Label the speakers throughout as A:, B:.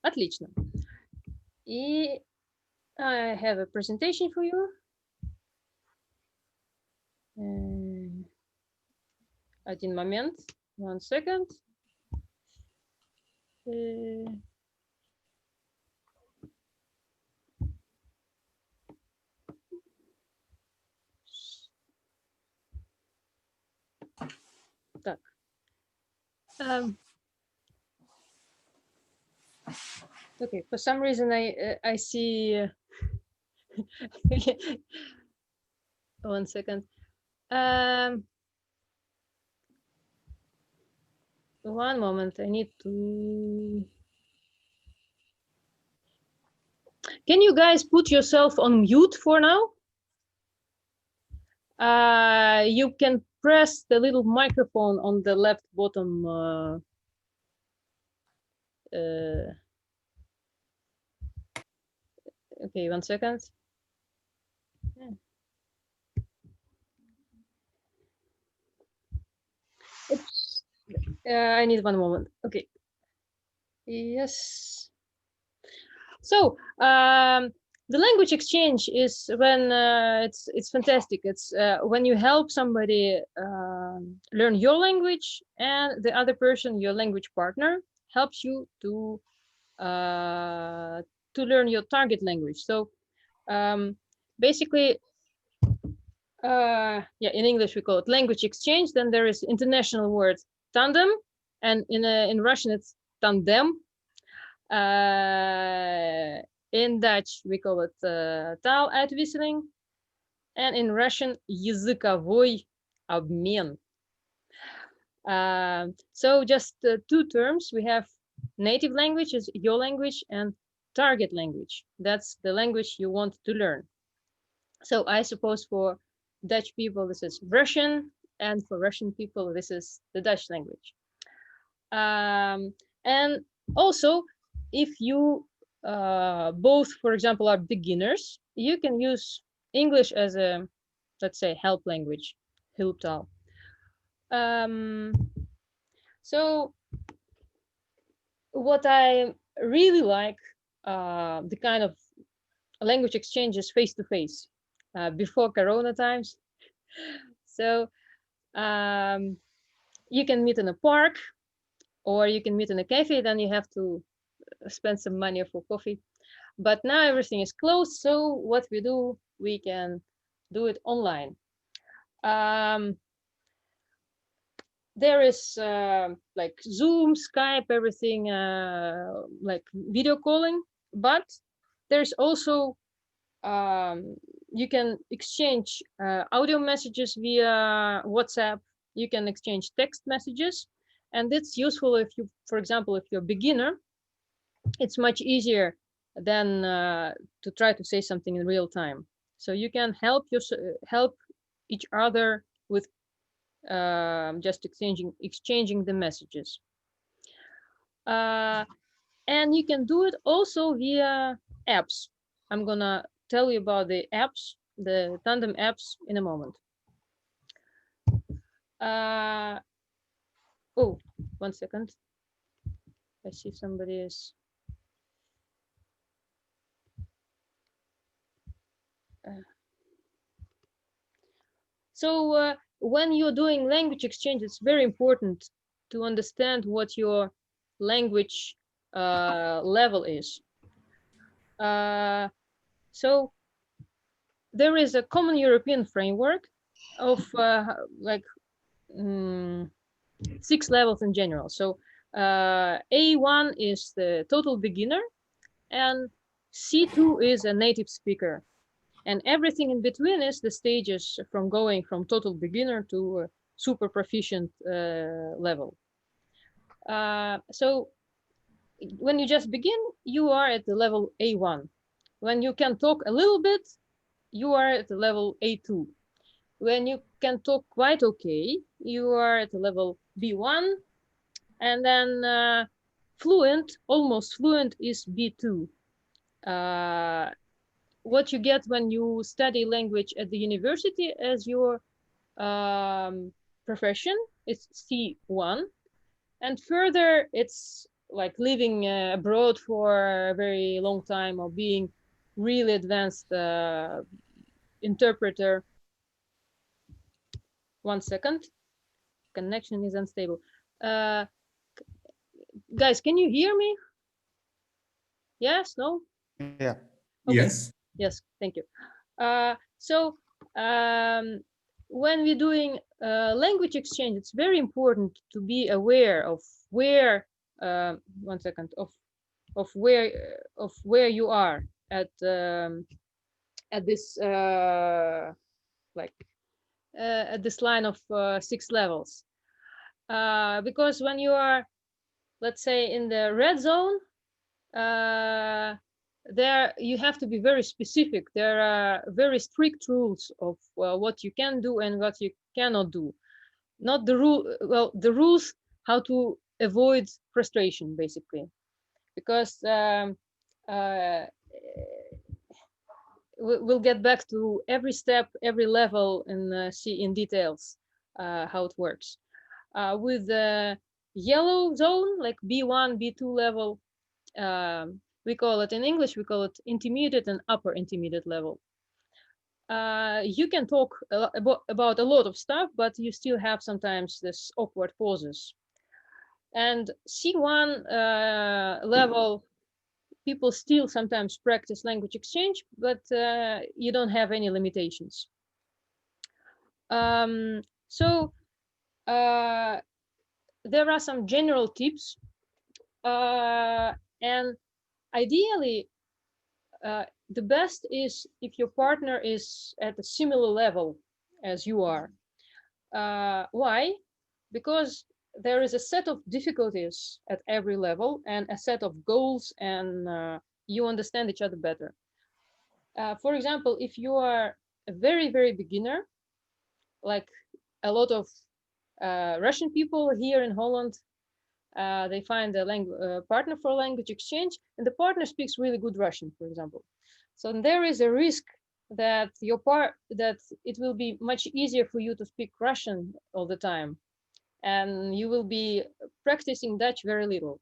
A: Отлично. И I have a presentation for you. Один момент. 1 second. Так. Okay, for some reason I see 1 second. 1 moment, I need to... Can you guys put yourself on mute for now? You can press the little microphone on the left bottom. Okay, 1 second. Oops. I need 1 moment. Okay. Yes. So the language exchange is when it's fantastic. It's when you help somebody learn your language, and the other person, your language partner, helps you to learn your target language. So basically, yeah, in English we call it language exchange. Then there is international word tandem, and in Russian it's tandem. In Dutch we call it taaluitwisseling, and in Russian языковой обмен. So just 2 terms. We have native language, is your language, and target language. That's the language you want to learn. So I suppose for Dutch people this is Russian, and for Russian people this is the Dutch language. And also, if you both, for example, are beginners, you can use English as a, let's say, help language, hulptaal. So what I really like, the kind of language exchanges face-to-face before Corona times. So you can meet in a park, or you can meet in a cafe, then you have to spend some money for coffee. But now everything is closed, so what we do, we can do it online. There is like Zoom, Skype, everything like video calling, but there's also you can exchange audio messages via WhatsApp. You can exchange text messages, and it's useful if you, for example, if you're a beginner, it's much easier than to try to say something in real time. So you can help each other with just exchanging the messages. And you can do it also via apps. I'm gonna tell you about the apps, the Tandem apps, in a moment. Oh, 1 second. I see somebody is... So when you're doing language exchange, it's very important to understand what your language level is. So there is a common European framework of like 6 levels in general. So A1 is the total beginner, and C2 is a native speaker. And everything in between is the stages from going from total beginner to super proficient level. So when you just begin, you are at the level A1. When you can talk a little bit, you are at the level A2. When you can talk quite okay, you are at the level B1. And then fluent, almost fluent, is B2. What you get when you study language at the university as your profession is C1. And further, it's like living abroad for a very long time or being really advanced interpreter. 1 second, connection is unstable. Guys, can you hear me? Yes, no?
B: Yeah.
A: Okay.
C: Yes.
A: Yes, thank you. So when we're doing language exchange, it's very important to be aware of where 1 second, of where you are at this like at this line of 6 levels, because when you are, let's say, in the red zone, there you have to be very specific. There are very strict rules of what you can do and what you cannot do. Not the rule, well, the rules how to avoid frustration, basically, because uh, we'll get back to every step, every level, and see in details how it works. With the yellow zone, like B1, B2 level, we call it in English, we call it intermediate and upper intermediate level. You can talk about a lot of stuff, but you still have sometimes this awkward pauses. And C1 level, people still sometimes practice language exchange, but you don't have any limitations. So there are some general tips, and ideally, the best is if your partner is at a similar level as you are. Why? Because there is a set of difficulties at every level and a set of goals, and you understand each other better. For example, if you are a very, very beginner, like a lot of Russian people here in Holland, they find a partner for language exchange, and the partner speaks really good Russian, for example. So there is a risk that that it will be much easier for you to speak Russian all the time, and you will be practicing Dutch very little.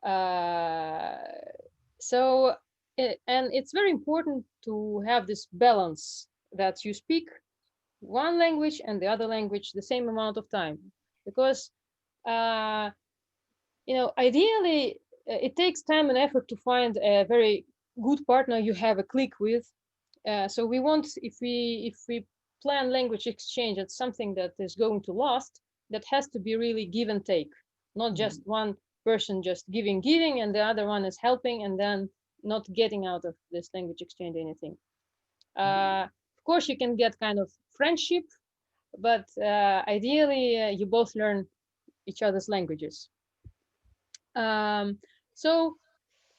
A: Uh, so, and it's very important to have this balance that you speak one language and the other language the same amount of time, because uh, ideally, it takes time and effort to find a very good partner you have a click with. So we want, if we plan language exchange, it's something that is going to last. That has to be really give and take, not just one person just giving, and the other one is helping, and then not getting out of this language exchange anything. Of course, you can get kind of friendship, but ideally, you both learn each other's languages. So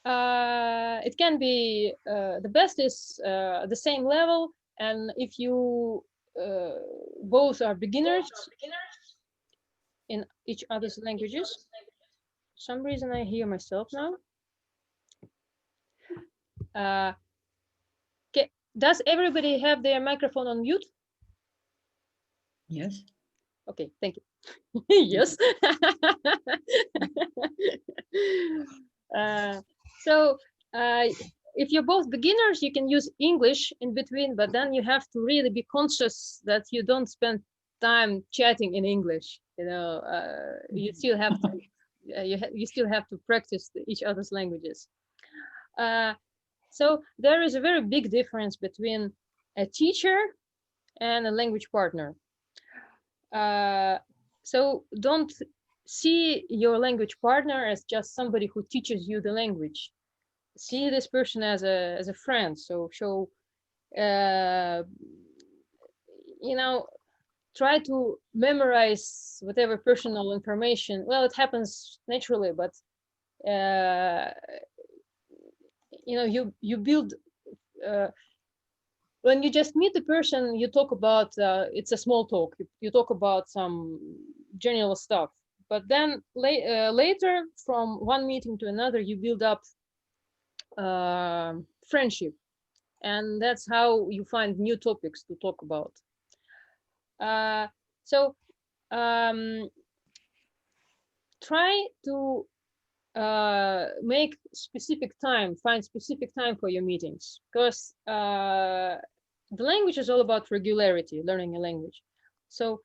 A: it can be the best is the same level, and if you both are beginners in each other's languages. For some reason I hear myself now. Does everybody have their microphone on mute?
C: Yes.
A: Okay, thank you. Yes. So if you're both beginners, you can use English in between, but then you have to really be conscious that you don't spend time chatting in English. You still have to you still have to practice each other's languages. So there is a very big difference between a teacher and a language partner. So don't see your language partner as just somebody who teaches you the language. See this person as a friend. So try to memorize whatever personal information. Well, it happens naturally, but you build. When you just meet the person, you talk about it's a small talk. You talk about some general stuff, but then later, from one meeting to another, you build up friendship, and that's how you find new topics to talk about. So try to make specific time, find specific time for your meetings, because the language is all about regularity, learning a language. So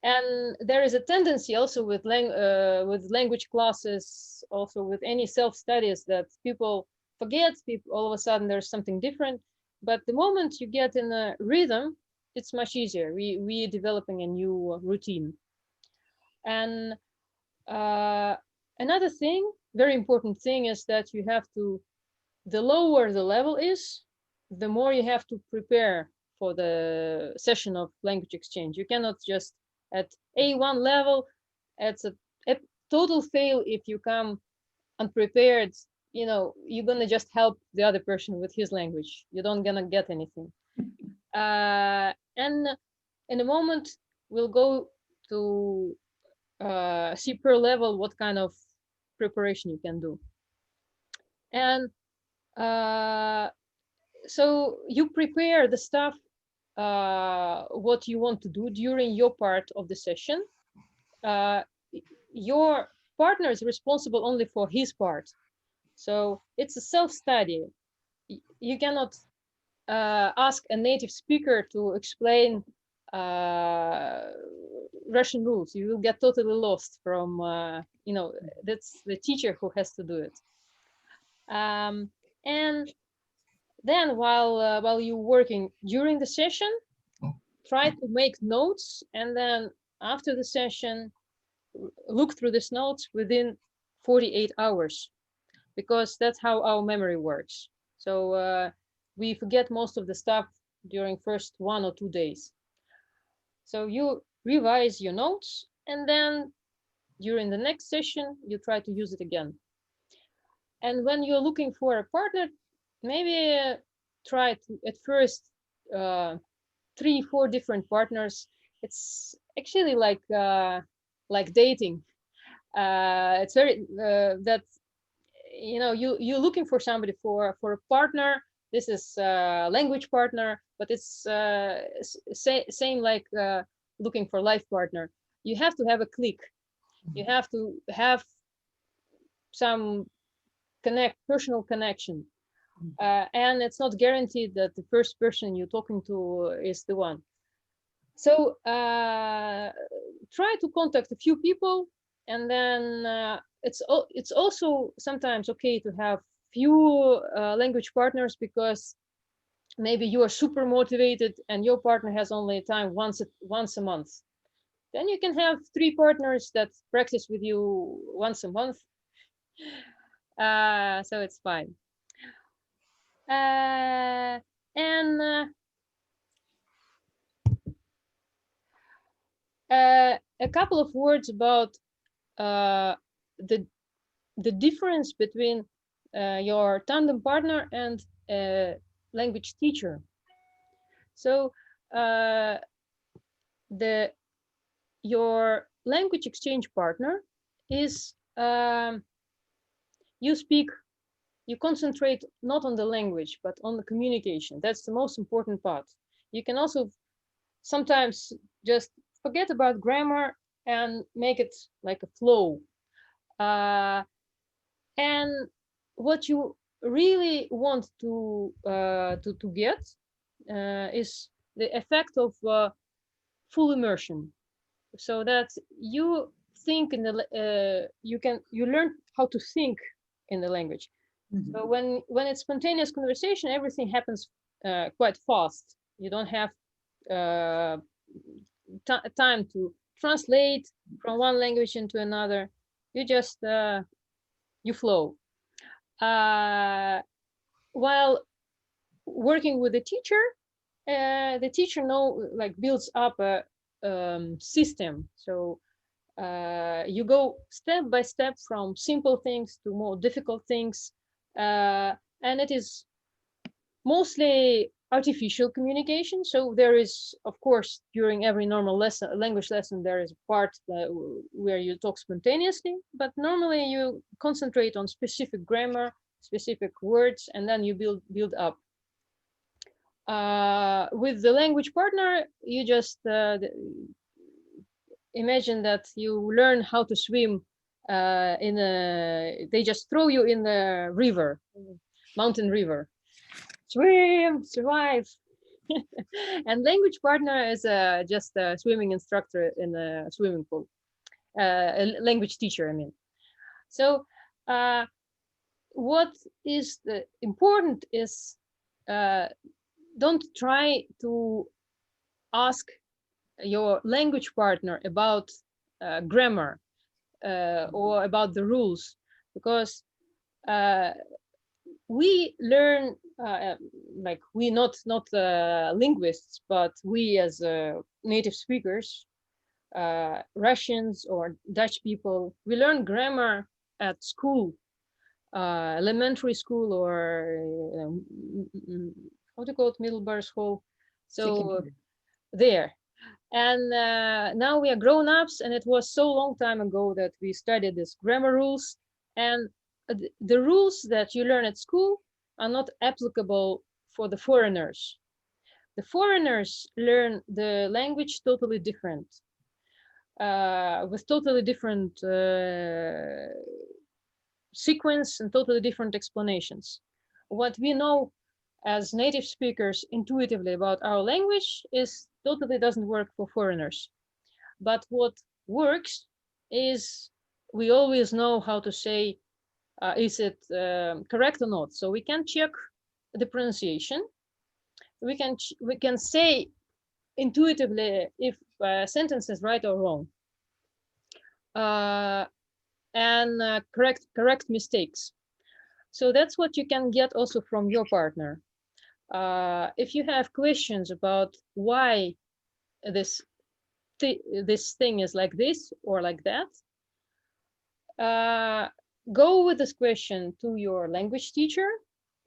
A: and there is a tendency also with language classes, also with any self-studies, that people forget, people all of a sudden there's something different. But the moment you get in a rhythm, it's much easier. We are developing a new routine. And another thing, very important thing, is that you have to, the lower the level is, the more you have to prepare for the session of language exchange. You cannot just at A1 level, it's a total fail if you come unprepared. You know, you're gonna just help the other person with his language. You don't gonna get anything. And in a moment, we'll go to see per level what kind of preparation you can do. And so you prepare the stuff, what you want to do during your part of the session. Your partner is responsible only for his part. So it's a self-study. You cannot ask a native speaker to explain Russian rules. You will get totally lost from, you know, that's the teacher who has to do it. And then while you're working during the session, try to make notes, and then after the session, look through these notes within 48 hours, because that's how our memory works. So we forget most of the stuff during first 1 or 2 days. So you revise your notes, and then during the next session, you try to use it again. And when you're looking for a partner, maybe try to at first 3-4 different partners. It's actually like dating. It's very that, you know, you're looking for somebody for a partner. This is a language partner, but it's same like looking for life partner. You have to have a click. You have to have some personal connection. And it's not guaranteed that the first person you're talking to is the one. So try to contact a few people, and then it's also sometimes okay to have few language partners, because maybe you are super motivated and your partner has only time once a month. Then you can have 3 partners that practice with you once a month. So it's fine. And a couple of words about the difference between your tandem partner and a language teacher. So your language exchange partner is you concentrate not on the language, but on the communication. That's the most important part. You can also sometimes just forget about grammar and make it like a flow. And what you really want to get is the effect of full immersion, so that you think in the you learn how to think in the language. Mm-hmm. So when it's spontaneous conversation, everything happens quite fast. You don't have time to translate from one language into another. You just you flow. While working with the teacher builds up a system. So you go step by step from simple things to more difficult things, and it is mostly artificial communication. So there is, of course, during every normal language lesson, there is a part where you talk spontaneously, but normally you concentrate on specific grammar, specific words, and then you build up. With the language partner, you just imagine that you learn how to swim they just throw you in the river, mountain river. Swim, survive. And language partner is just a swimming instructor in a swimming pool, a language teacher, I mean. So what is important is don't try to ask your language partner about grammar or about the rules, because we learn like we not linguists, but we as native speakers, Russians or Dutch people, we learn grammar at school, elementary school, or how do you call it, middelbare school. So there. And now we are grown-ups, and it was so long time ago that we studied these grammar rules, and the rules that you learn at school are not applicable for the foreigners. The foreigners learn the language totally different, with totally different sequence and totally different explanations. What we know as native speakers intuitively about our language is totally doesn't work for foreigners. But what works is we always know how to say, is it correct or not? So we can check the pronunciation. We can say intuitively if a sentence is right or wrong, and correct mistakes. So that's what you can get also from your partner. If you have questions about why this thing is like this or like that, go with this question to your language teacher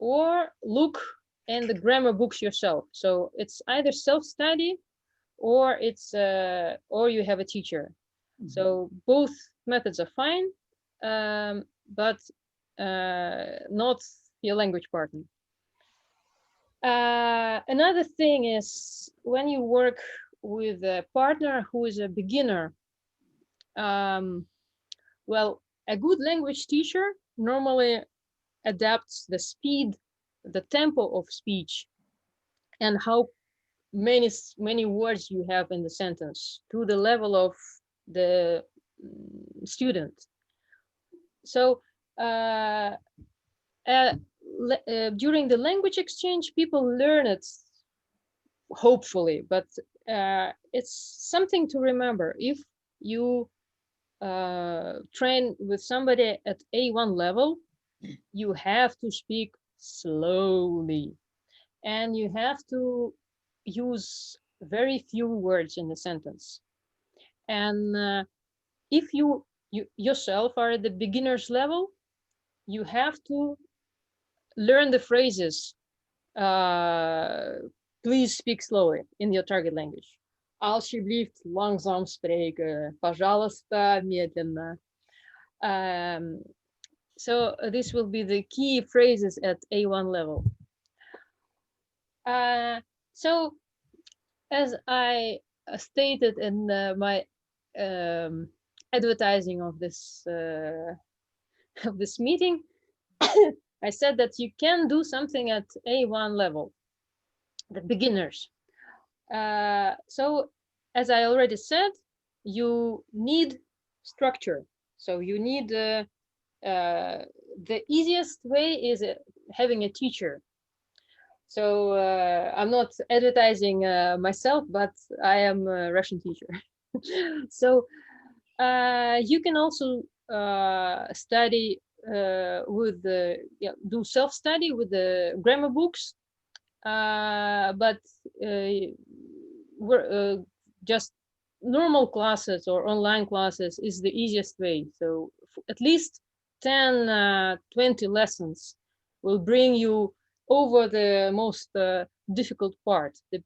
A: or look in the grammar books yourself. So it's either self-study or it's or you have a teacher. So both methods are fine, but not your language partner. Another thing is when you work with a partner who is a beginner, well, a good language teacher normally adapts the speed, the tempo of speech, and how many words you have in the sentence to the level of the student. So during the language exchange, people learn it, hopefully, but it's something to remember. If you train with somebody at A1 level, you have to speak slowly, and you have to use very few words in the sentence. And if you yourself are at the beginner's level, you have to learn the phrases. Please speak slowly in your target language. Alsjeblieft langzaam spreken. Пожалуйста, медленно. So this will be the key phrases at A1 level. So as I stated in my advertising of this meeting, I said that you can do something at A1 level, the beginners. So as I already said, you need structure. So you need the easiest way is having a teacher. So I'm not advertising myself, but I am a Russian teacher. So you can also study with do self-study with the grammar books, but just normal classes or online classes is the easiest way. So at least 10, 20 lessons will bring you over the most difficult part. The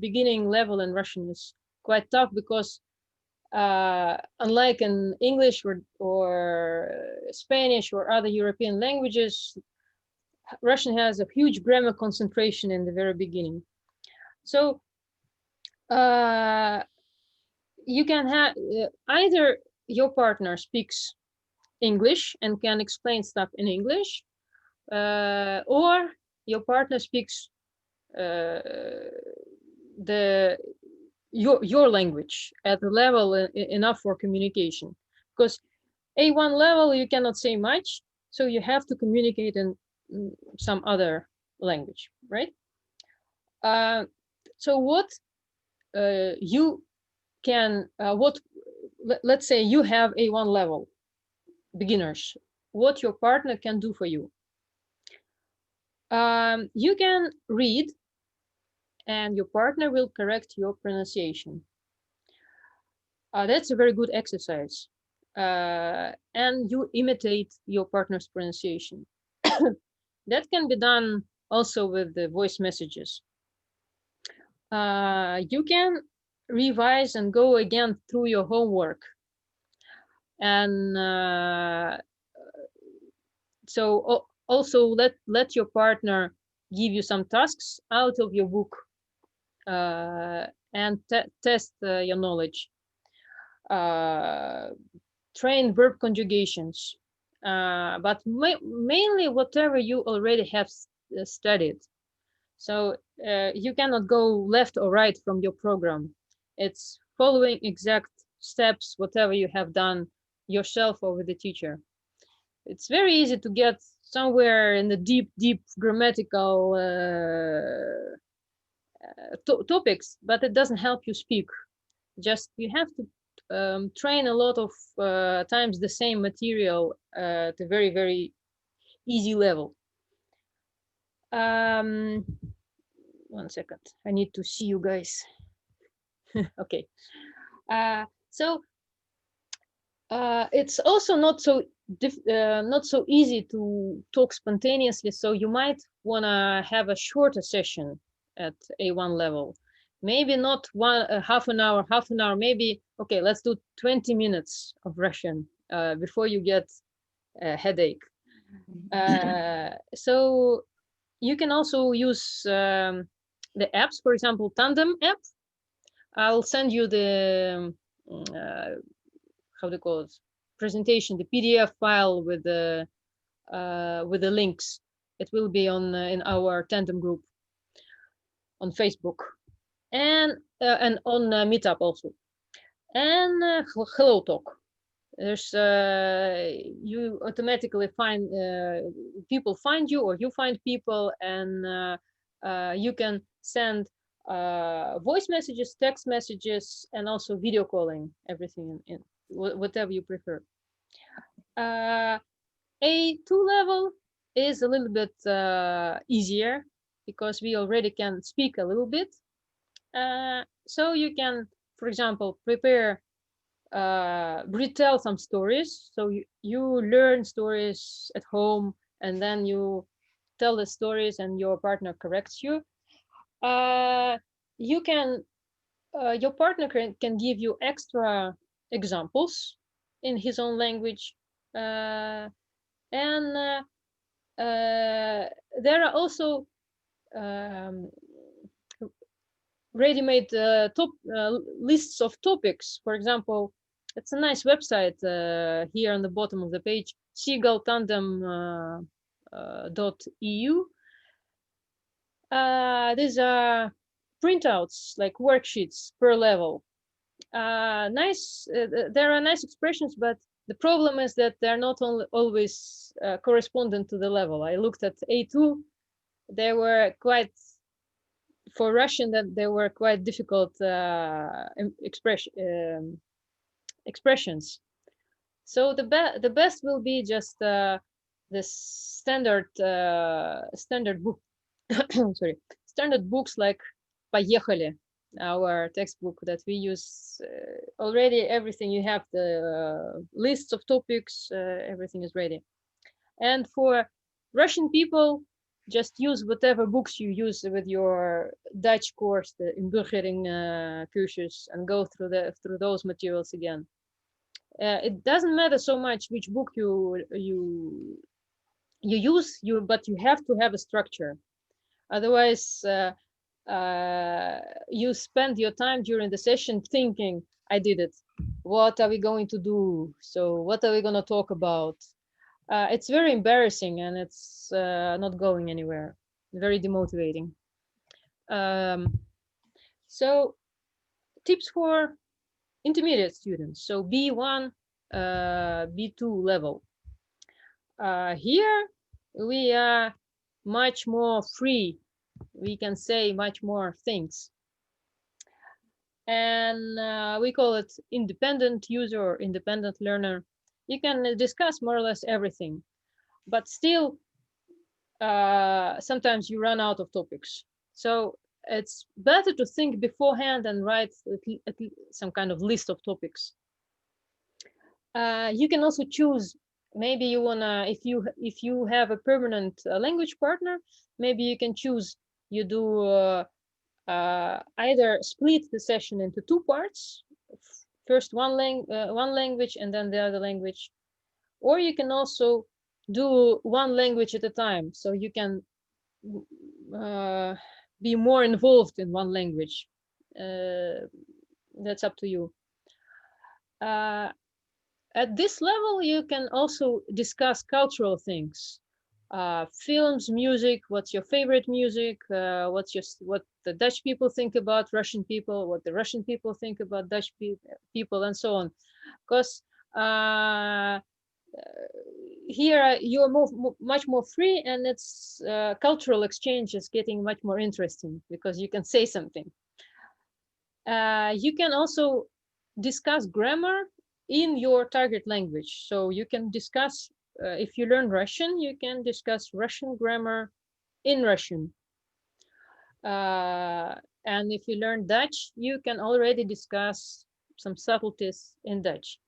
A: beginning level in Russian is quite tough because unlike in English or Spanish or other European languages, Russian has a huge grammar concentration in the very beginning. So you can have either your partner speaks English and can explain stuff in English, or your partner speaks the your language at the level enough for communication. Because A1 level you cannot say much, so you have to communicate in some other language, right? So what you can let's say you have A1 level beginners, what your partner can do for you. You can read and your partner will correct your pronunciation. That's a very good exercise. And you imitate your partner's pronunciation. That can be done also with the voice messages. You can revise and go again through your homework. And so also let your partner give you some tasks out of your book and test your knowledge. Train verb conjugations, but mainly whatever you already have studied. So you cannot go left or right from your program. It's following exact steps, whatever you have done yourself or with the teacher. It's very easy to get somewhere in the deep grammatical topics, but it doesn't help you speak. Just you have to train a lot of times the same material at a very easy level. One second, I need to see you guys. Okay. So it's also not so easy to talk spontaneously. So you might want to have a shorter session at A1 level. Maybe not half an hour, maybe, okay, let's do 20 minutes of Russian before you get a headache. So you can also use the apps, for example, Tandem app. I'll send you the, how do you call it, presentation, the PDF file with the links. It will be on in our Tandem group on Facebook and on Meetup also. And Hello Talk. There's you automatically find people find you, or you find people, and you can send voice messages, text messages, and also video calling, everything in whatever you prefer. A2 level is a little bit easier because we already can speak a little bit. So you can, for example, prepare, retell some stories. So you learn stories at home, and then you tell the stories and your partner corrects you. You can, your partner can give you extra examples in his own language. And there are also ready-made lists of topics. For example, it's a nice website here on the bottom of the page, seagulltandem.eu. These are printouts, like worksheets per level. Nice. There are nice expressions, but the problem is that they're not always correspondent to the level. I looked at A2. They were quite, for Russian, that they were quite difficult expressions. So the best will be just the standard book. Sorry, standard books like Поехали, our textbook that we use already. Everything, you have the lists of topics, everything is ready. And for Russian people, just use whatever books you use with your Dutch course, the inburgering cursus, and go through those materials again. It doesn't matter so much which book you use, but you have to have a structure. Otherwise, you spend your time during the session thinking, I did it. What are we going to do? So what are we going to talk about? It's very embarrassing, and it's not going anywhere. Very demotivating. So tips for intermediate students. So B1, B2 level. Here we are much more free. We can say much more things. And we call it independent user or independent learner. You can discuss more or less everything, but still sometimes you run out of topics. So it's better to think beforehand and write some kind of list of topics. You can also choose, maybe you wanna, if you have a permanent language partner, maybe you can choose, you do either split the session into two parts, first one language and then the other language, or you can also do one language at a time, so you can be more involved in one language. That's up to you. At this level, you can also discuss cultural things, films, music. What's your favorite music? What the Dutch people think about Russian people? What the Russian people think about Dutch people, and so on. Because here you're much more free, and it's cultural exchange is getting much more interesting because you can say something. You can also discuss grammar in your target language. So you can discuss, if you learn Russian, you can discuss Russian grammar in Russian. And if you learn Dutch, you can already discuss some subtleties in Dutch.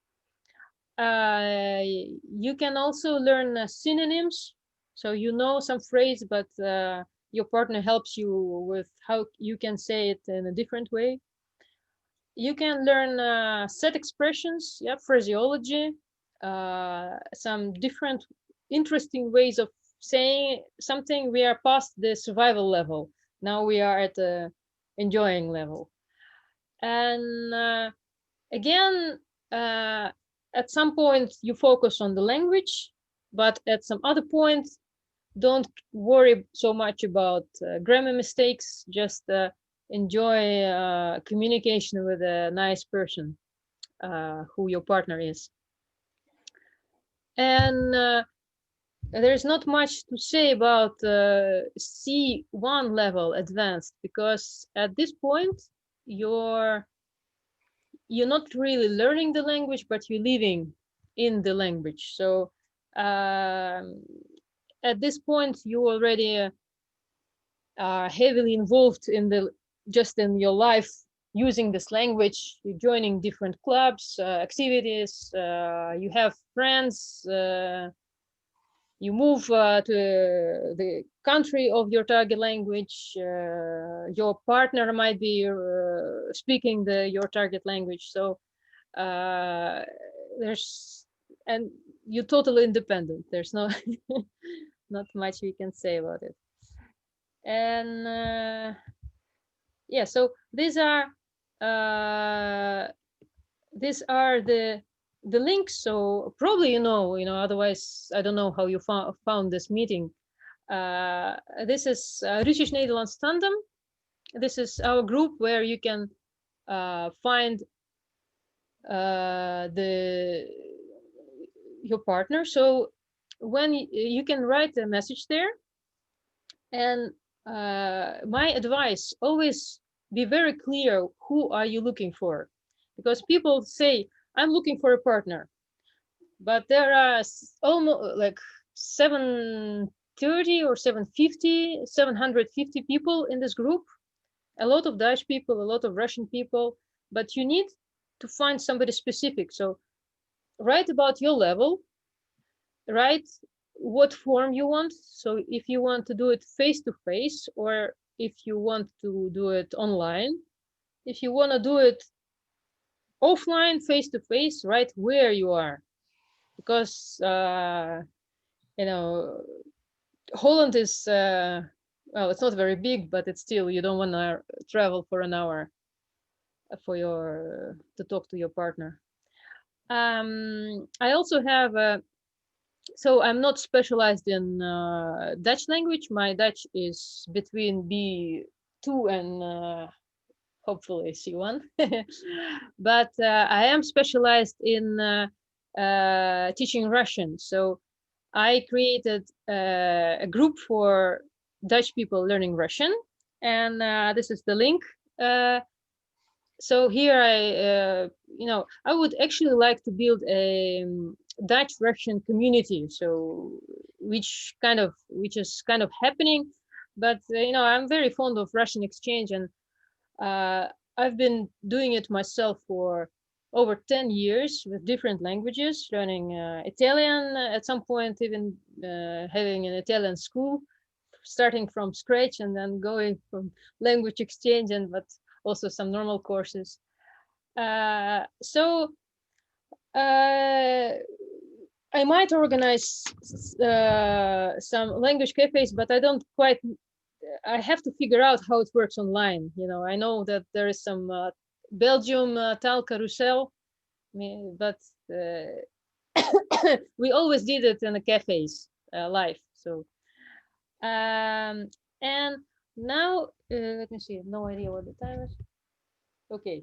A: You can also learn synonyms. So you know some phrase, but your partner helps you with how you can say it in a different way. You can learn set expressions, yeah, phraseology, some different interesting ways of saying something. We are past the survival level. Now we are at the enjoying level. And again, at some point you focus on the language, but at some other point, don't worry so much about grammar mistakes. Just enjoy communication with a nice person who your partner is. And there's not much to say about C1 level advanced, because at this point you're not really learning the language, but you're living in the language. So at this point you already are heavily involved in just in your life using this language. You're joining different clubs, activities, you have friends, you move to the country of your target language, your partner might be speaking your target language. So and you're totally independent. There's not much we can say about it. And yeah, so these are the links. So probably otherwise I don't know how you found this meeting. This is Russisch-Nederlands Tandem. This is our group where you can find your partner. So when you can write a message there, and my advice, always be very clear, who are you looking for? Because people say, I'm looking for a partner, but there are almost like 730 or 750 people in this group. A lot of Dutch people, a lot of Russian people, but you need to find somebody specific. So write about your level, write what form you want. So if you want to do it face-to-face, or if you want to do it online, if you want to do it offline, face-to-face, write where you are. Because Holland is well, it's not very big, but it's still, you don't want to travel for an hour for your to talk to your partner. I also have so I'm not specialized in Dutch language. My Dutch is between B2 and hopefully C1. But I am specialized in teaching Russian. So I created a group for Dutch people learning Russian, and this is the link. So here I would actually like to build a Dutch Russian community. So which is kind of happening, but I'm very fond of Russian exchange, and I've been doing it myself for over 10 years with different languages, learning Italian at some point, even having an Italian school, starting from scratch and then going from language exchange, but also some normal courses. So I might organize some language cafes, but I have to figure out how it works online. I know that there is some Belgium Tal Carousel, but we always did it in the cafes live. So, and now, let me see, no idea what the time is. Okay,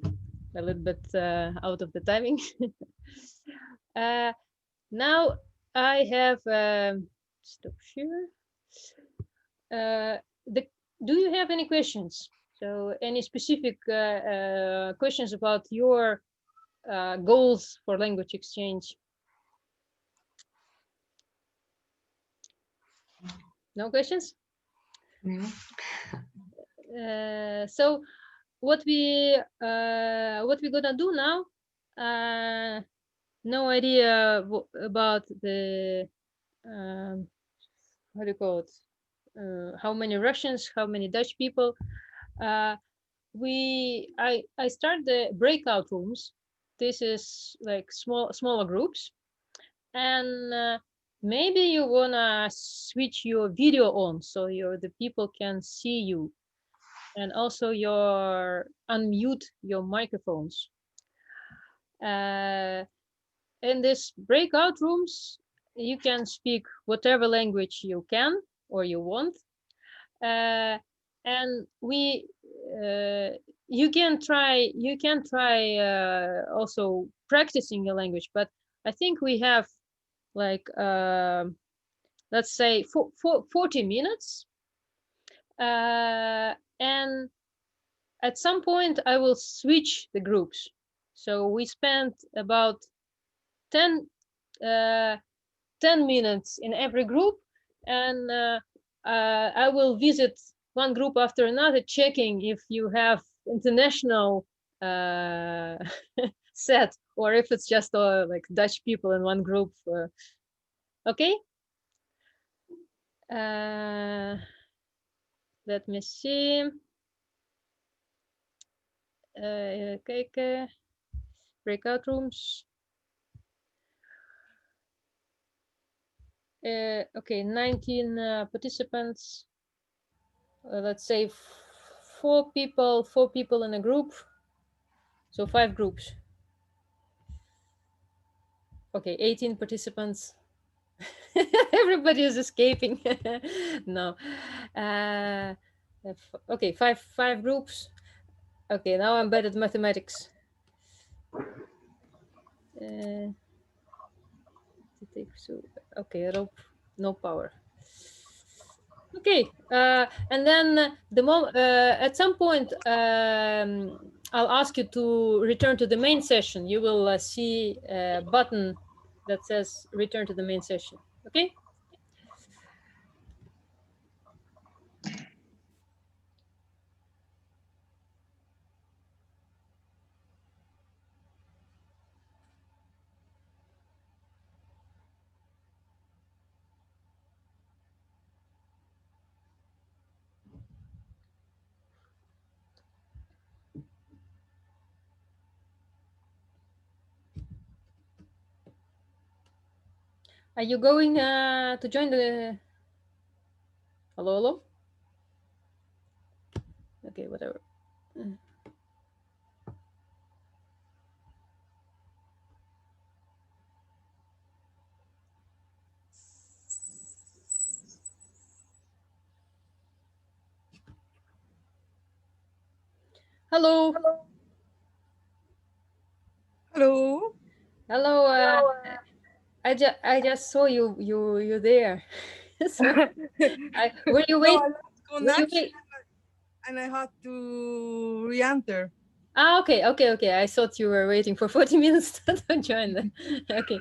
A: a little bit out of the timing. Now I have, stop share. Do you have any questions? So any specific questions about your goals for language exchange? No questions?
B: No.
A: So what we're gonna do now? No idea about the how do you call it? How many Russians? How many Dutch people? I start the breakout rooms. This is like smaller groups, and maybe you wanna switch your video on so the people can see you, and also unmute your microphones. In this breakout rooms, you can speak whatever language you can or you want, and you can try also practicing your language. But I think we have like let's say 40 minutes, and at some point I will switch the groups. So we spent about 10 minutes in every group, and I will visit one group after another, checking if you have international set, or if it's just like Dutch people in one group. Okay. Let me see. Kijken. Breakout rooms. Okay, 19 participants. Let's say 4 people in a group. So 5 groups. Okay, 18 participants. Everybody is escaping. No. Okay, five groups. Okay, now I'm bad at mathematics. Okay, rope, no power. Okay, and then at some point, I'll ask you to return to the main session. You will see a button that says return to the main session. Okay. Are you going to join the... Hello, hello? Okay, whatever. Hello.
B: Hello.
A: Hello. I just saw you there. So were you
B: No,
A: wait?
B: I lost
A: Were you
B: connection
A: wait?
B: and I had to re-enter.
A: Ah, okay. I thought you were waiting for 40 minutes to join them. Okay.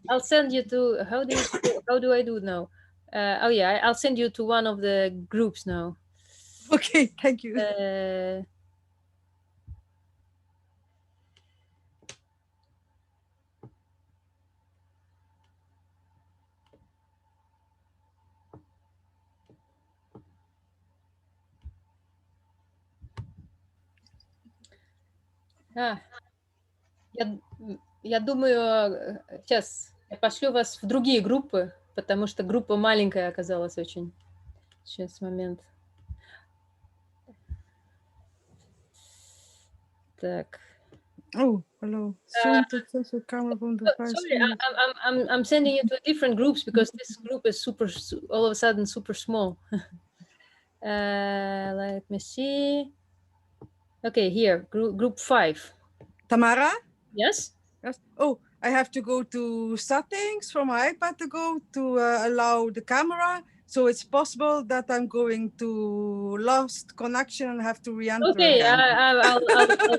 A: I'll send you to how do I do now? Oh yeah, I'll send you to one of the groups now.
B: Okay, thank you.
A: Я думаю, сейчас я пошлю вас в другие группы, потому что группа маленькая оказалась очень. Сейчас момент. Так.
B: Oh, hello. Zoom to the camera from the
A: Sorry, I'm sending you to different groups because this group is all of a sudden super small. Let me see. Okay, here, group 5.
B: Tamara?
A: Yes?
B: Yes. Oh, I have to go to settings from my iPad to go to allow the camera. So it's possible that I'm going to lost connection and have to re-enter
A: Okay,
B: again.
A: I'll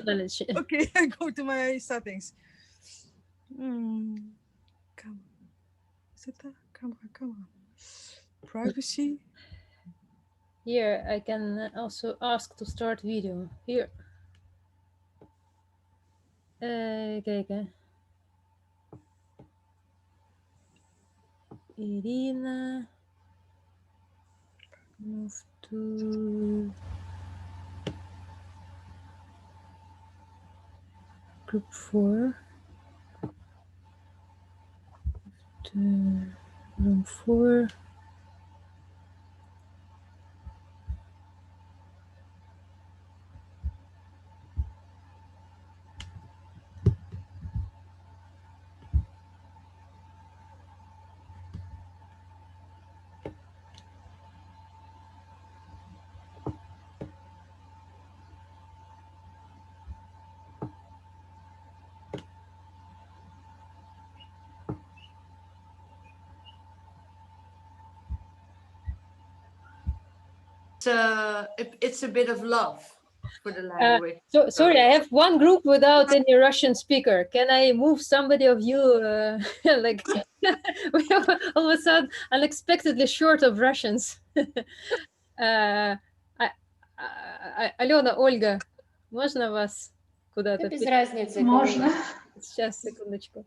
A: manage.
B: Okay, I go to my settings. Camera. Is it that? Camera. Privacy.
A: Here, I can also ask to start video. Here. Okay. Irina. Move to group 4. To room 4.
C: It's a bit of love for the language.
A: So sorry, I have one group without any Russian speaker. Can I move somebody of you like we are all of a sudden unexpectedly short of Russians? Алена, Ольга, можно вас куда-то?
D: Без разницы.
E: Можно.
A: Сейчас, секундочку.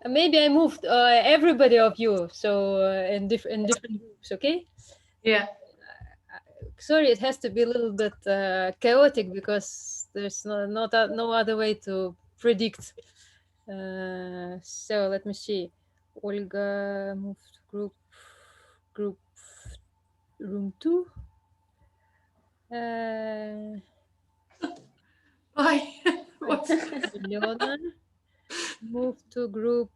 A: Maybe I moved everybody of you, so in different groups, okay?
C: Yeah.
A: Sorry, it has to be a little bit chaotic because there's no other way to predict. So let me see. Olga moved group room 2.
C: Why?
A: Leona moved to group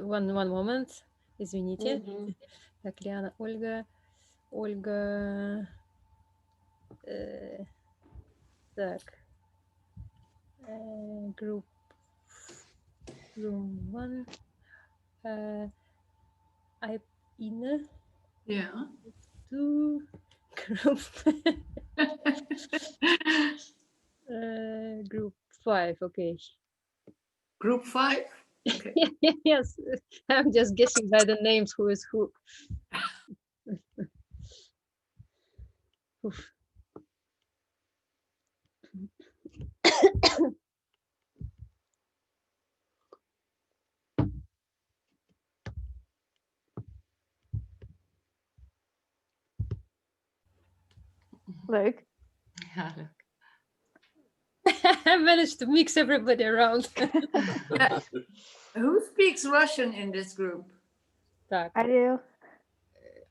A: one moment. Извините. Так, Лиана, Ольга. Так. Group room 1. Ina.
C: Yeah.
A: 2. Group. Group 5. Okay.
C: Group 5. Okay.
A: Yes, I'm just guessing by the names who is who.
E: Leuk.
C: Ja, leuk.
A: I managed to mix everybody around.
C: Who speaks Russian in this group?
A: Так.
E: I do.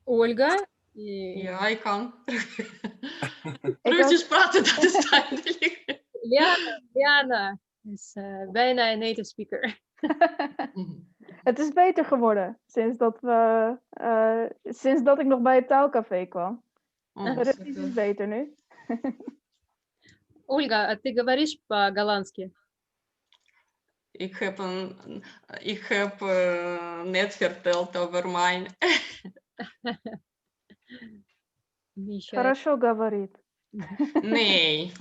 A: Ольга.
C: Ja, ik kan. Russisch praten, dat is duidelijk.
A: Liana is bijna een native speaker.
E: Het is beter geworden sinds dat ik nog bij het taalcafé kwam.
C: Oh,
E: De Russisch is beter nu.
A: Ольга, а ты говоришь по-голландски?
C: Ik heb net verteld over mijn...
A: Миша,
E: Хорошо говорит.
C: Nee,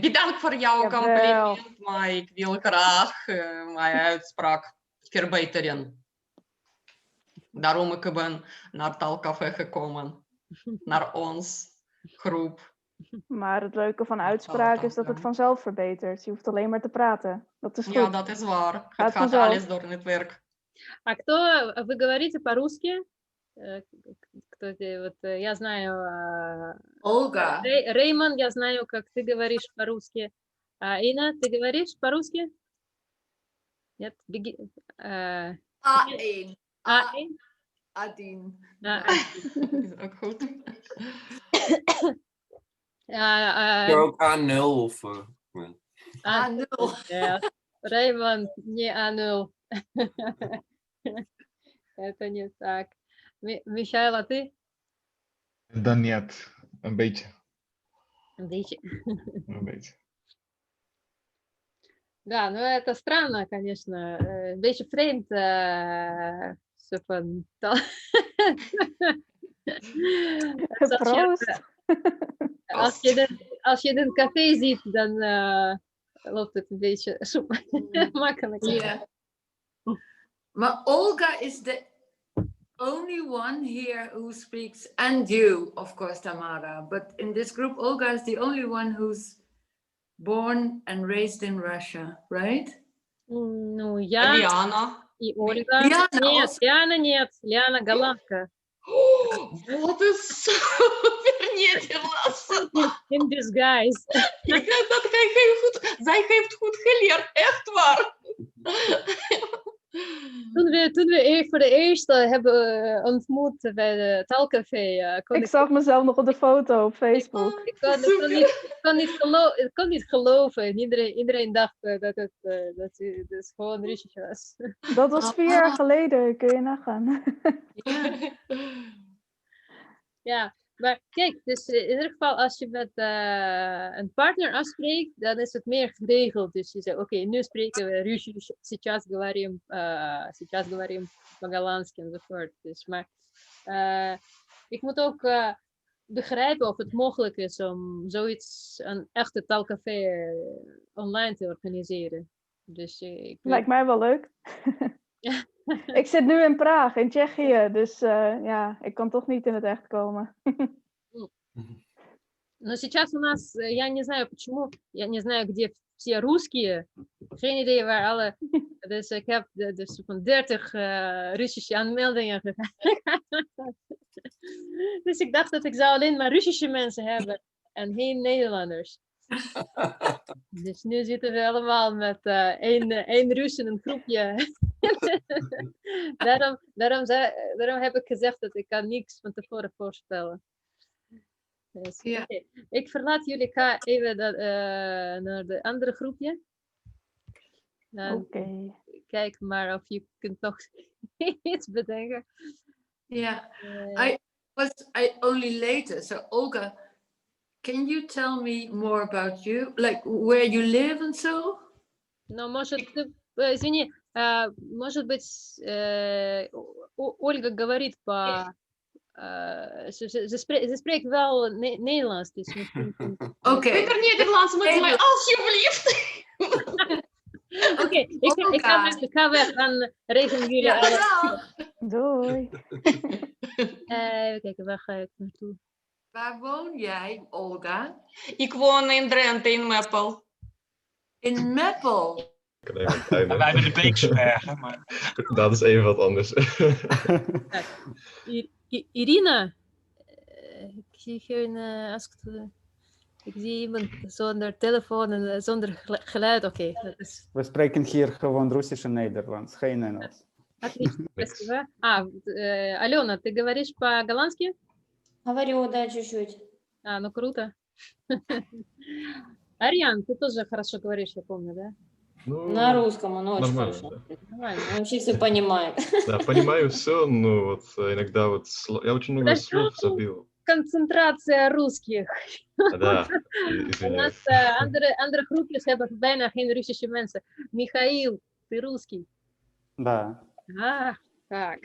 C: bedankt voor jouw
E: Jawel.
C: compliment, maar ik wil graag mijn uitspraak verbeteren. Daarom ik ben naar taalcafe gekomen, naar ons groep.
E: Maar het leuke van uitspraak is dat het vanzelf verbetert. Je hoeft alleen maar te praten. Dat is goed.
C: Ja, dat is waar. Het
E: Gaat
C: gaat
E: vanzelf.
C: alles door het werk.
A: а кто, вы говорите по-русски? Вот, я знаю,
C: Olga.
A: Реймон, я знаю, как ты говоришь по-русски. А Инна, ты говоришь по-русски? Нет?
C: A1.
A: A1?
C: A10.
A: A1.
C: Is ook goed.
D: Ook A0 of...
C: A0.
A: Ja. Реймон, не А0. Это не так. Михаил, а ты?
F: Да нет, een beetje.
A: Een beetje.
F: Een beetje.
A: Да, ну это странно, конечно. Een beetje vreemd. Zo van...
E: Proost.
A: Als je in een café ziet, dan loopt het een beetje makkelijk.
C: Yeah. Maar Olga is the only one here who speaks, and you, of course, Tamara. But in this group, Olga is the only one who's born and raised in Russia, right?
A: Ну, я
C: Liana.
A: и Ольга.
C: Liana
A: Нет,
C: also.
A: Liana нет. Liana голландка.
C: Wat is super Nederlands.
A: In disguise.
C: Ik denk dat zij heeft goed geleerd, echt waar.
A: Toen we voor de eerste hebben ontmoet bij de taalcafé, kon
E: Ik zag mezelf nog op de foto op Facebook.
A: ik kon niet geloven. Iedereen dacht dat het dus gewoon Russisch was.
E: Dat was 4 jaar geleden, kun je nagaan.
A: Ja, maar kijk, dus in ieder geval als je met een partner afspreekt, dan is het meer geregeld. Dus je zegt, oké, nu spreken we Russisch, сейчас говорим по-голландски enzovoort. Dus, maar ik moet ook begrijpen of het mogelijk is om zoiets, een echte taalcafé online te organiseren. Dus
E: Lijkt mij wel leuk. Ik zit nu in Praag, in Tsjechië, dus ja, ik kan toch niet in het echt komen.
A: Но сейчас у нас, я не знаю почему, я не знаю, где все русские. Geen idee waar alle. Dus ik heb dus van 30 Russische aanmeldingen gehad. Dus ik dacht dat ik zou alleen maar Russische mensen hebben en geen Nederlanders. Dus nu zitten we allemaal met één Rus in een groepje. daarom heb ik gezegd dat ik kan niks van tevoren voorspellen. Dus,
C: Ja.
A: okay. Ik verlaat jullie even naar de andere groepje.
E: Oké.
A: Kijk maar of je kunt nog iets bedenken.
C: Yeah, I only later. So Olga, can you tell me more about you, like where you live and so?
A: Но может, извини, может быть, Ольга говорит по... Ze spreekt wel Nederlands. Dus
C: Oké.
G: Beter Nederlands met mij, alsjeblieft.
A: Oké, ik ga weg en regen jullie
C: Ja,
A: alle.
E: Doei.
A: Even kijken, waar ga ik naartoe?
C: Waar woon jij, Olga?
G: Ik woon in Drenthe, in Meppel.
C: In Meppel.
H: Wij hebben de Beekse Bergen, maar...
D: Dat is even wat anders.
A: Irina, ik zie iemand zonder telefoon en zonder geluid. Oké, dat is...
I: We spreken hier gewoon Russisch en Nederlands, geen Engels.
A: Отлично, спасибо. Алена, ты говоришь по-голландски?
J: Говорю, да, чуть-чуть.
A: Ну круто. Ариан, ты тоже хорошо говоришь, я помню, да?
D: Ну,
J: На русском он очень
D: нормально,
J: хорошо.
D: да.
J: Нормально, он вообще все понимает.
D: Да, понимаю все, но вот иногда вот я очень много слов забил.
A: Concentratie русских.
D: Да,
A: У нас
D: извиняюсь.
A: andere groepjes hebben bijna geen Russische mensen. Michail, ты русский?
I: Да,
A: Так.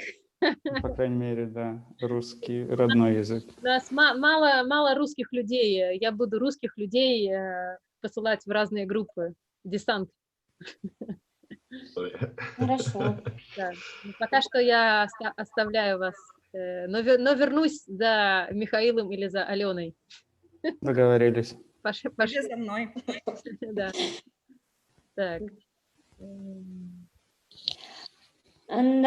I: по крайней мере, да, русский родной язык.
A: У нас мало русских людей. Я буду русских людей посылать в разные группы. Десант.
J: Хорошо.
A: Да. Пока что я оставляю вас. Но вернусь за Михаилом или за Аленой.
I: Договорились.
A: Пошли
K: за мной.
A: Да. Так.
J: And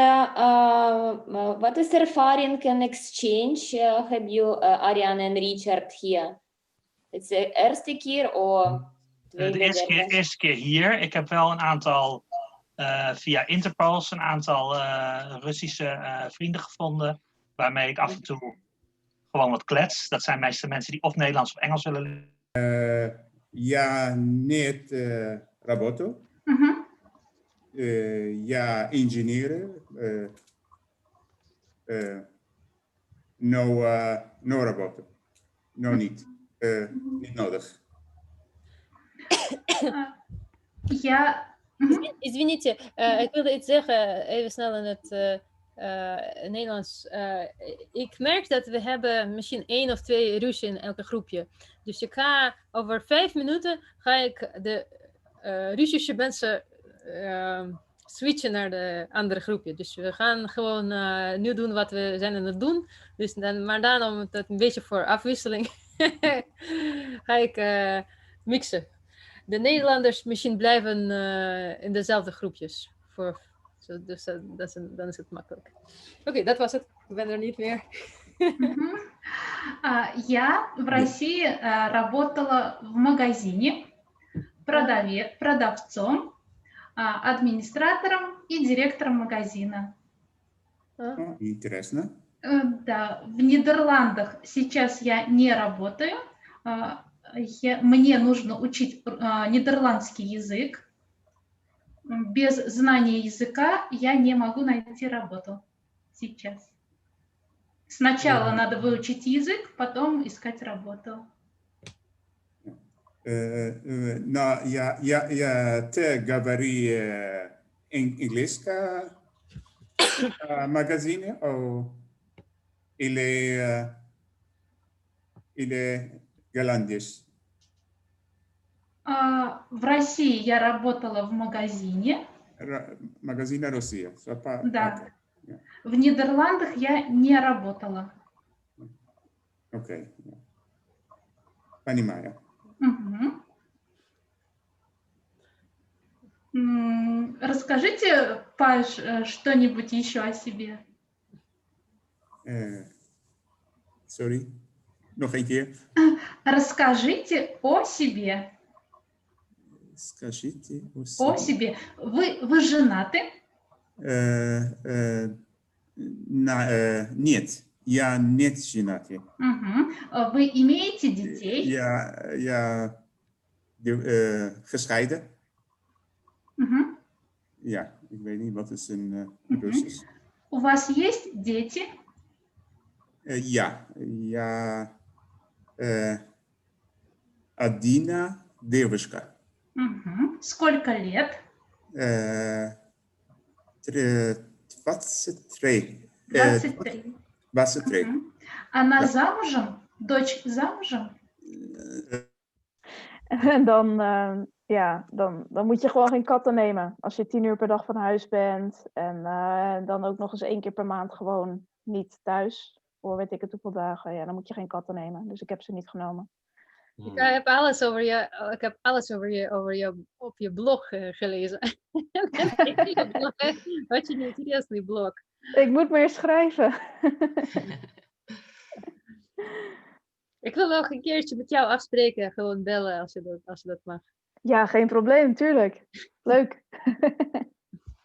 J: what is ervaring and exchange have you, Arjan and Richard, here? It's the eerste keer or
H: De eerste keer hier. Ik heb wel een aantal, via Interpols, een aantal Russische vrienden gevonden. Waarmee ik af en toe gewoon wat klets. Dat zijn meestal mensen die of Nederlands of Engels willen leren.
L: Я нет работу. Я инженер. No работу. No niet. Niet nodig.
A: Извините, ik wilde iets zeggen, even snel in het Nederlands. Ik merk dat we hebben misschien 1 of 2 Russen in elke groepje. Dus ik ga over 5 minuten de Russische mensen switchen naar de andere groepje. Dus we gaan gewoon nu doen wat we zijn aan het doen. Dus maar dan om het een beetje voor afwisseling ga ik mixen. De Nederlanders misschien blijven in dezelfde groepjes. Dus dan is het makkelijk. Oké, dat was het. Ik ben er niet meer.
M: Я в России работала в магазине продавцом, администратором и директором магазина.
L: Интересно.
M: Да, в Нидерландах сейчас я не работаю. Мне нужно учить нидерландский язык. Без знания языка я не могу найти работу сейчас. Сначала надо выучить язык, потом искать работу.
L: Но ты говоришь английском магазине или голландец?
M: В России я работала в магазине.
L: Магазин Россия.
M: Да. В Нидерландах я не работала.
L: Окей. Понимаю.
M: Расскажите, Паш, что-нибудь еще о себе.
L: Sorry. Nog een keer.
M: Расскажите о себе.
L: Скажите
M: о себе. Вы женаты?
L: Нет, я не женат.
M: Вы имеете детей?
L: Я gescheiden. Ja, ik weet niet wat is een Russisch.
M: У вас есть дети?
L: Ja, одна девушка.
M: Сколько лет?
L: 23.
M: 23.
L: 23.
M: Она замужем? Дочь замужем?
E: En dan moet je gewoon geen katten nemen. Als je 10 uur per dag van huis bent en dan ook nog eens 1 keer per maand gewoon niet thuis. Voor weet ik het hoeveel dagen. Ja, dan moet je geen katten nemen. Dus ik heb ze niet genomen.
A: Ik heb alles over je op je blog gelezen. Wat je интересный blog.
E: Ik moet meer schrijven.
A: Ik wil nog een keertje met jou afspreken. Gewoon bellen als je dat mag.
E: Ja, geen probleem, tuurlijk. Leuk.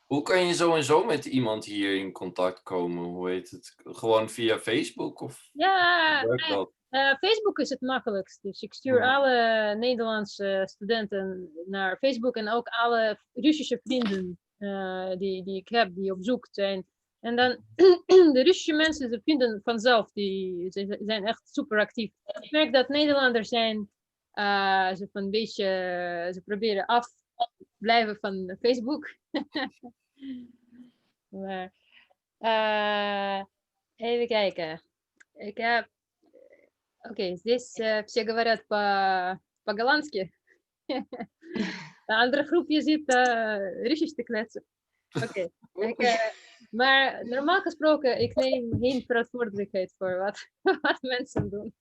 D: Hoe kan je sowieso met iemand hier in contact komen? Hoe heet het? Gewoon via Facebook? Of
A: Ja, Facebook is het makkelijkst. Dus ik stuur alle Nederlandse studenten naar Facebook en ook alle Russische vrienden die ik heb, die op zoek zijn. En dan de Russische mensen, ze vinden vanzelf, ze zijn echt super actief. Ik merk dat Nederlanders zijn, ze proberen af blijven van Facebook. Maar, even kijken. Ik heb... Окей, здесь все говорят по-голландски. De andere groepje zit Russisch te kletsen. Oké. Maar normaal gesproken, ik neem geen verantwoordelijkheid voor wat mensen doen.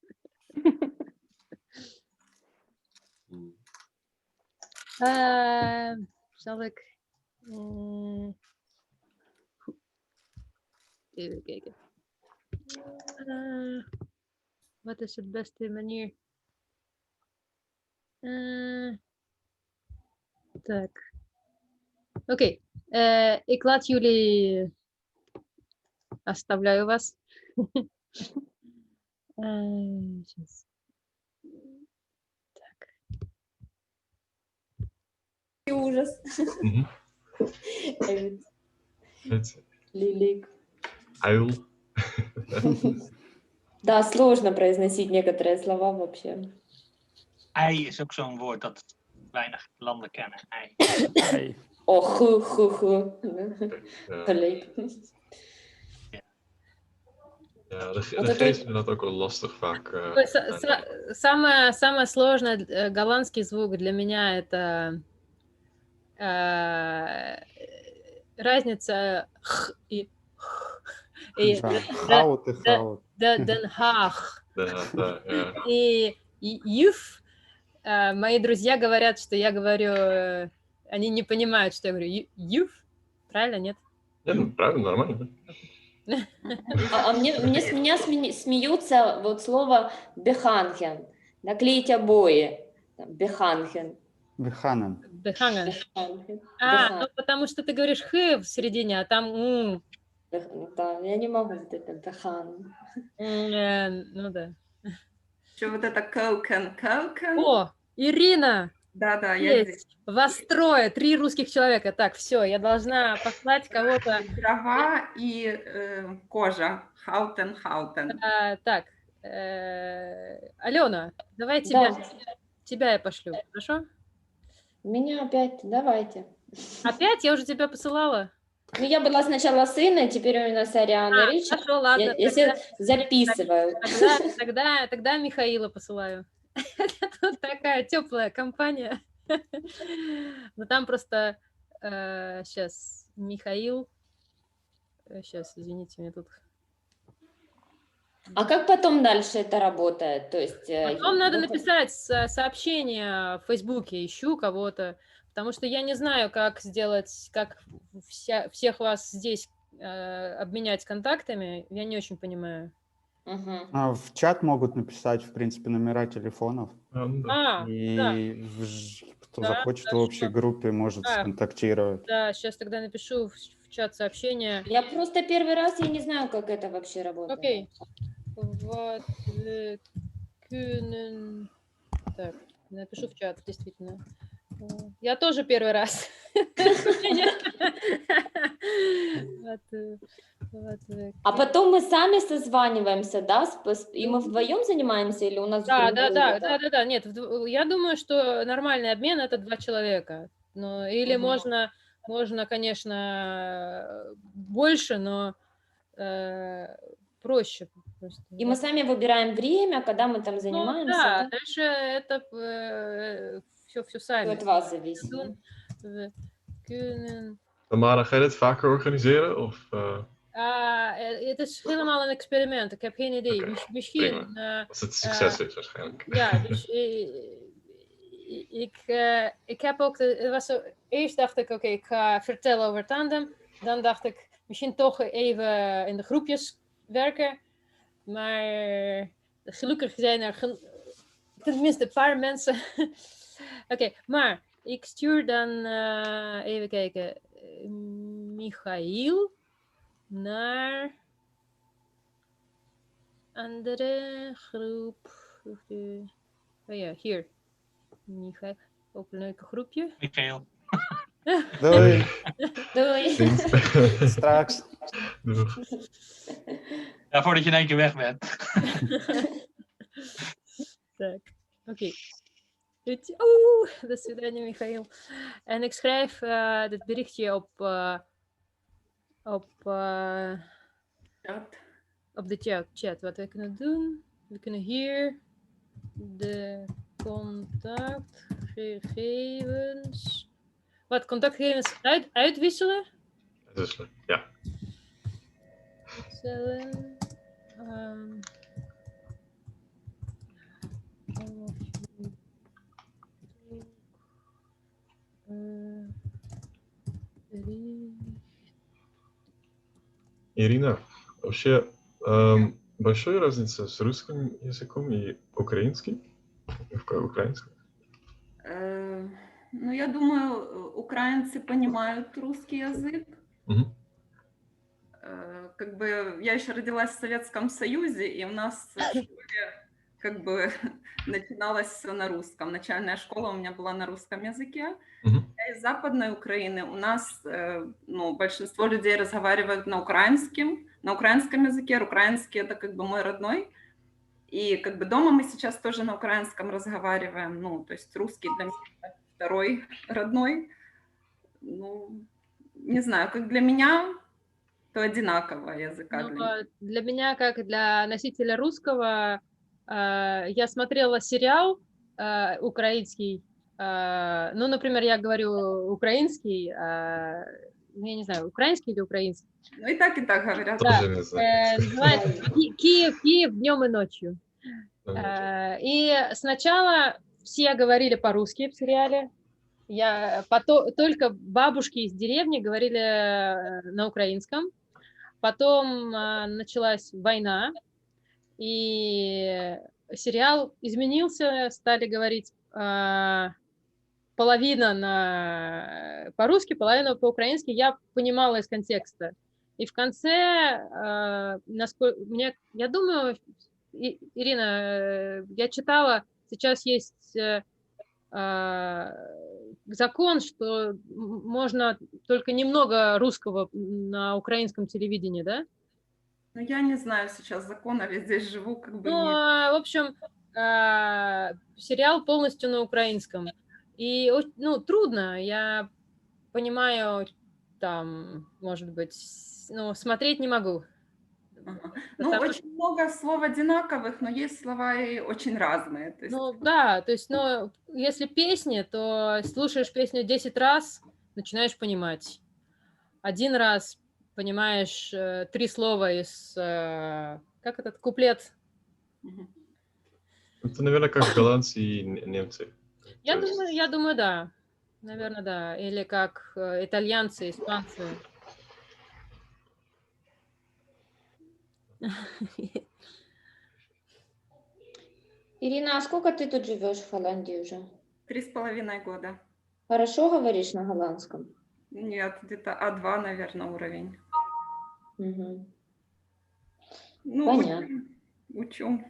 A: Zal ik... even kijken. Wat is de beste manier? Так. Oké. Ik laat jullie... Оставляю вас. Сейчас. Так.
J: Ужас. Лилик.
D: Uil.
J: Да, сложно произносить некоторые слова вообще.
H: Ei is ook zo'n woord dat weinig landen kennen. Ei.
I: Ei.
J: Oh, Gelijk.
D: Ja, de G's vinden dat ook wel lastig vaak.
A: Самое сложное голландский звук для меня это разница х и
I: Хаут и хаут.
A: Den Haag.
D: Ja.
A: И юф. Мои друзья говорят, что я говорю... Они не понимают, что я говорю юф. Правильно, нет?
D: Нет, правильно, нормально.
J: А с меня смеются вот слово беханген. Наклеить обои. Беханген.
I: Беханен.
A: Беханген. Ну потому что ты говоришь х в середине, а там
J: Да, я не могу вот это бехан.
A: Ну да.
K: Что вот это коукен?
A: О, Ирина!
K: Да, я здесь.
A: Вас трое, 3 русских человека. Так, все, я должна послать кого-то.
K: Трава и кожа. Хаутен.
A: Так, Алена, давай тебя я пошлю, хорошо?
J: Меня опять, давайте.
A: Опять? Я уже тебя посылала.
J: Ну, я была сначала сына, теперь у нас Ариана Ричард.
A: Хорошо, ладно.
J: Я записываю.
A: Тогда Михаила посылаю. Тут такая теплая компания. Но там просто сейчас Михаил. Сейчас, извините, мне тут.
J: А как потом дальше это работает? То есть,
A: потом надо написать сообщение в Фейсбуке, ищу кого-то, потому что я не знаю, как сделать, как всех вас здесь обменять контактами, я не очень понимаю.
I: А в чат могут написать, в принципе, номера телефонов. И кто захочет в общей группе, может сконтактировать.
A: Да, сейчас тогда напишу в чат сообщение.
J: Я просто первый раз, я не знаю, как это вообще работает.
A: Окей. Так, напишу в чат, действительно. Я тоже первый раз.
J: А потом мы сами созваниваемся, да? И мы вдвоем занимаемся или у нас...
A: Да. Нет, я думаю, что нормальный обмен — это 2 человека. Или можно, конечно, больше, но проще. Просто.
J: И мы сами выбираем время, когда мы там занимаемся.
A: Да, дальше это все сами.
J: От вас зависит.
D: Tamara, ga je dit vaker organiseren? Of,
A: het is helemaal een experiment. Ik heb geen idee. Misschien.
D: Als het succes is waarschijnlijk.
A: Ja, dus ik heb ook... Eerst dacht ik, oké, ik ga vertellen over tandem. Dan dacht ik, misschien toch even in de groepjes werken. Maar gelukkig zijn er tenminste een paar mensen. Oké, maar ik stuur dan... even kijken... Michail naar Andere groep. Oh ja, hier. Michael. Ook een leuke groepje.
H: Michael.
I: Doei.
J: Doei.
I: Straks.
H: Ja, voordat je in één keer weg bent.
A: Так, oké. Oeh, до свидания, Michael. En ik schrijf dit berichtje op de chat. Wat we kunnen doen. We kunnen hier de contactgegevens. Wat contactgegevens uitwisselen?
D: Uitwisselen, ja.
A: Uitwisselen.
D: Ирина, вообще большая разница с русским языком и украинским? Украинским?
K: Ну, я думаю, украинцы понимают русский язык. Как бы я еще родилась в Советском Союзе, и у нас в школе как бы начиналось все на русском. Начальная школа у меня была на русском языке. Я из Западной Украины. У нас ну, большинство людей разговаривают на украинском языке. Украинский — это как бы мой родной. И как бы дома мы сейчас тоже на украинском разговариваем. Ну, то есть русский для меня второй родной. Ну, не знаю, как для меня, то одинаково языка.
A: Ну, для меня, как и для носителя русского, я смотрела сериал украинский. Ну, например, я говорю украинский, я не знаю, украинский или украинский.
K: Ну, и так говорят.
A: Да, называется Киев днем и ночью. И сначала все говорили по-русски в сериале. Только бабушки из деревни говорили на украинском. Потом началась война, и сериал изменился, стали говорить половина по-русски, половина по-украински. Я понимала из контекста. И в конце, я думаю, Ирина, я читала, сейчас есть закон, что можно только немного русского на украинском телевидении, да?
K: Ну, я не знаю сейчас закона, ведь здесь живу, как бы
A: ну,
K: нет.
A: В общем, сериал полностью на украинском. И, ну, трудно, я понимаю, там, может быть, ну, смотреть не могу.
K: Ну, очень много слов одинаковых, но есть слова и очень разные. То есть...
A: Ну, да, то есть, ну, если песни, то слушаешь песню 10 раз, начинаешь понимать. Один раз понимаешь 3 слова из... как этот куплет?
D: Это, наверное, как голландцы и немцы.
A: Я думаю, да. Наверное, да. Или как итальянцы, испанцы.
J: Ирина, а сколько ты тут живешь в Холландии уже?
K: 3,5 года.
J: Хорошо говоришь на голландском?
K: Нет, где-то А2, наверное, уровень.
J: Угу.
K: Ну,
J: понятно.
K: Учу.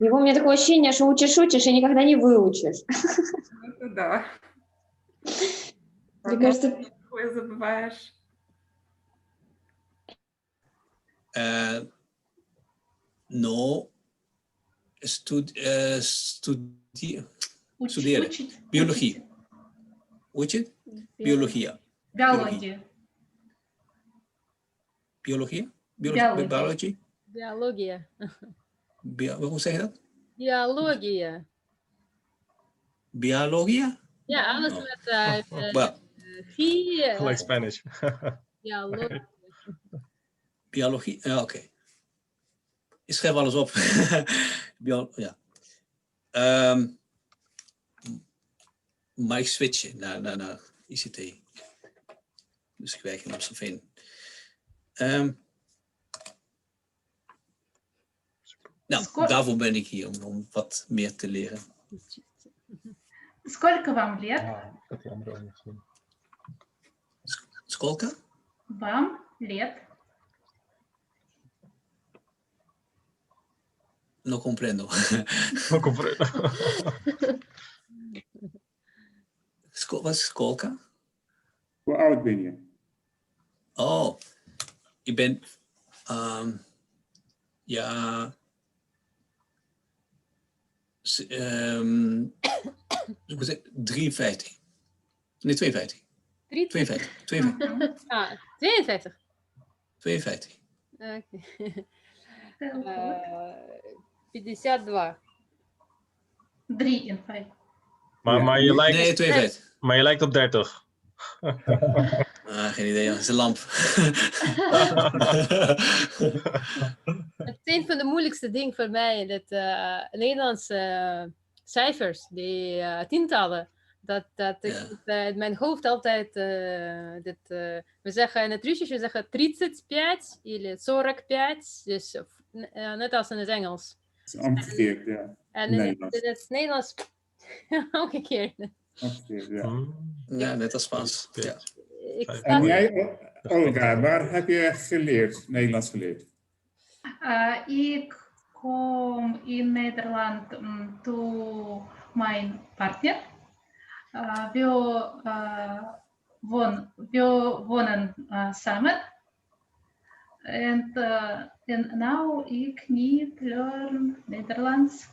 J: У меня такое ощущение, что учишь и никогда не выучишь.
K: Это да.
J: Мне кажется,
K: такое забываешь.
N: No, studeren. Biologie. Учит? Биология.
M: Биология.
N: Biologie?
M: Biologie.
A: Biologia.
N: Hoe zeg je dat?
A: Biologia.
N: Biologia?
A: Ja, alles met
O: Like Spanish.
N: Biologie, ja, oké. Ik schrijf alles op. Ja. Maar ik switchen naar ICT. Dus ik werk in Amstelveen. Nou, daarvoor ben ik hier, om wat meer te leren.
M: Сколько вам лет?
N: Сколько?
M: Вам лет?
N: No comprendo.
O: No comprendo.
N: Wat is skolka?
L: Hoe oud ben je?
N: Oh, ik ben... ik moet zeggen 53. Nee, 52. 52. 52.
A: Ah, 52.
N: 52.
A: Oké. 52.
M: 53.
O: Maar je lijkt...
N: Nee, 52.
O: Maar je lijkt op 30.
N: Geen idee, het is een lamp.
A: Het is een van de moeilijkste dingen voor mij, dat Nederlandse cijfers, die tientallen, dat ik in mijn hoofd altijd, we zeggen in het Russisch, we zeggen 35 или 45, dus net als in het Engels.
L: Het is omgekeerd, ja.
A: En in het Nederlands omgekeerd.
L: Omgekeerd, ja.
N: Ja, net als Spaans. Ja.
L: En jij, Olga, waar heb je geleerd, Nederlands geleerd?
M: Ik kom in Nederland to mijn partner. We wonen samen. En nu ik niet leer Nederlands.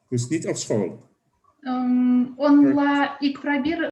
L: Dus niet op school?
M: Ik probeer